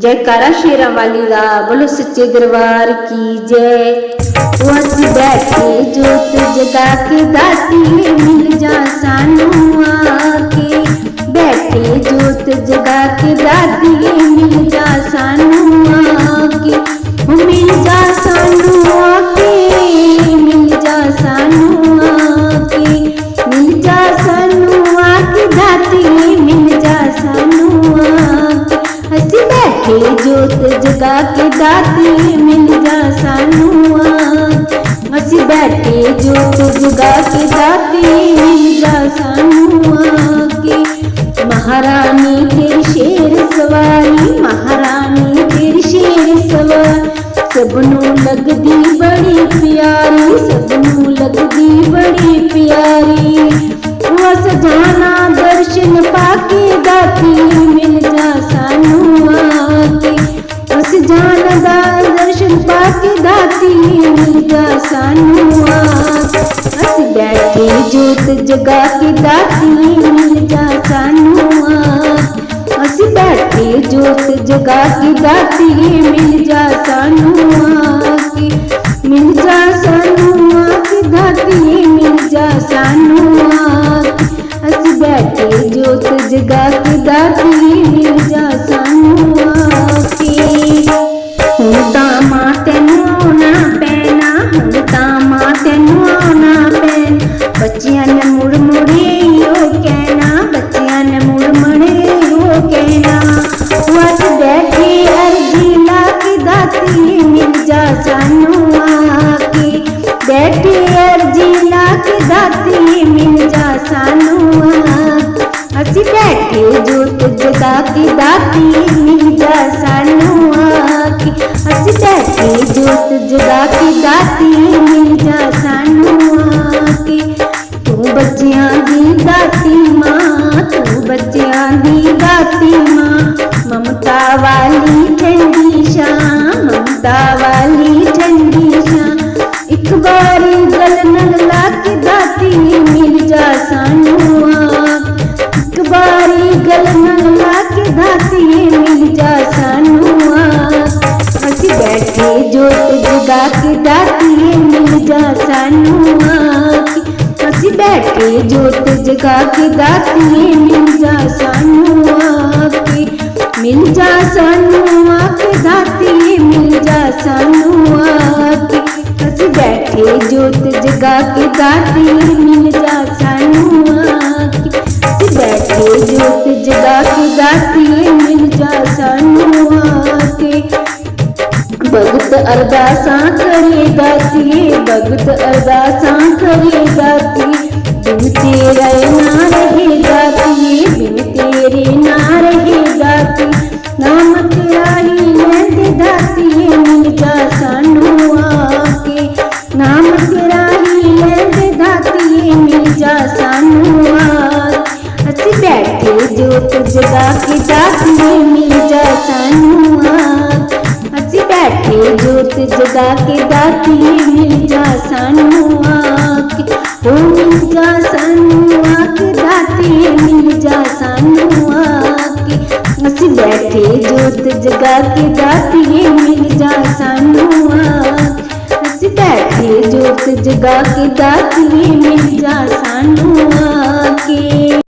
जयकारा शेरा वाली दा, बोलो सच्चे दरबार की जय। वो असी बैठे जोत जगा के दाती मिल जा सानू आके, बैठे जोत जगा के दाती मिल जा सानू आके, मिल जा सानू आके, मिल जा सानू आके, मिल जा सानू आके दाती मिल जा सानू आके, असी बैठे जोत जगा के दाती मिल जा सानू आके, असी बैठे जोत जगा के दाती मिल जा सानू आके। महारानी तेरी शेर सवारी, महारानी तेरी शेर सवारी, सबनू लगदी बड़ी प्यारी, सबनू लगदी बड़ी प्यारी। वस जाना दर्शन पाके दाती मिल जा सानू आके, वस जाना दा दर्शन पाके दाती मिल जा सानू आके। अस बैठे जोत जगा के दाती मिल जा सानू आके, अस बैठे जोत जगा के दाती मिल जा सानू आके, मिल जा सानू आके दाती मिल जा सानू आके, अस बैठे जोत जगा के दाती मिल जा सानू आके। हुण तां मां तैनूं आउणा पैना, हुण तां मां तैनूं आउणा पैना, बच्चियां ने मुड़ मुड़े इहो कहना, बच्चियां ने मुड़ मुड़े इहो कहना। अस बैठे अर्जी ला के दाती मिल जा सानू आके, बैठे अर्जी ला के दाती मिल जा सानू आके, असी बैठे जोत जगा के दाती मिल जा सानू आके, असी बैठे जोत जगा के दाती मिल जा सानू आके। तू बच्चियां दी दाती मां, तू बच्चियां दी दाती मां, ममता वाली ठंडी शां, ममता वाली ठंडी शां, एक बारी गल नग ला के दाती मिल जा सानू आके, एक बारी गल नग ला के दाती मिल जा सानू आके। असी बैठे जोत जगा के दाती मिल जा सानू आके, असी बैठे जोत जगा के दाती मिल जा सानू आके, मिल जा सानू आके दाती मिल जा सानू आके, असी बैठे जोत जगा के दाती मिल जा सानू आके, असी बैठे जोत जगा के दाती मिल जा सानू आके। भगत अरदासां करे दाती, भगत अरदासां करे दाती, बिन तेरे ना रहे दाती, बिन तेरे ना रहे दाती, नाम तेरा ही लैंदे दाती मिल जा सानू आके, नाम तेरा ही लैंदे दाती मिल जा सानू आके। असी बैठे जोत जगा के दाती मिल जा सानू आके, असी बैठे जोत जगा के दाती मिल जा सानू आके, ओ मिल जा सानू आके दाती मिल जा सानू आके। असी बैठे जोत जगा के दाती मिल जा सानू आके, असी बैठे जोत जगा के दाती मिल जा सानू आके।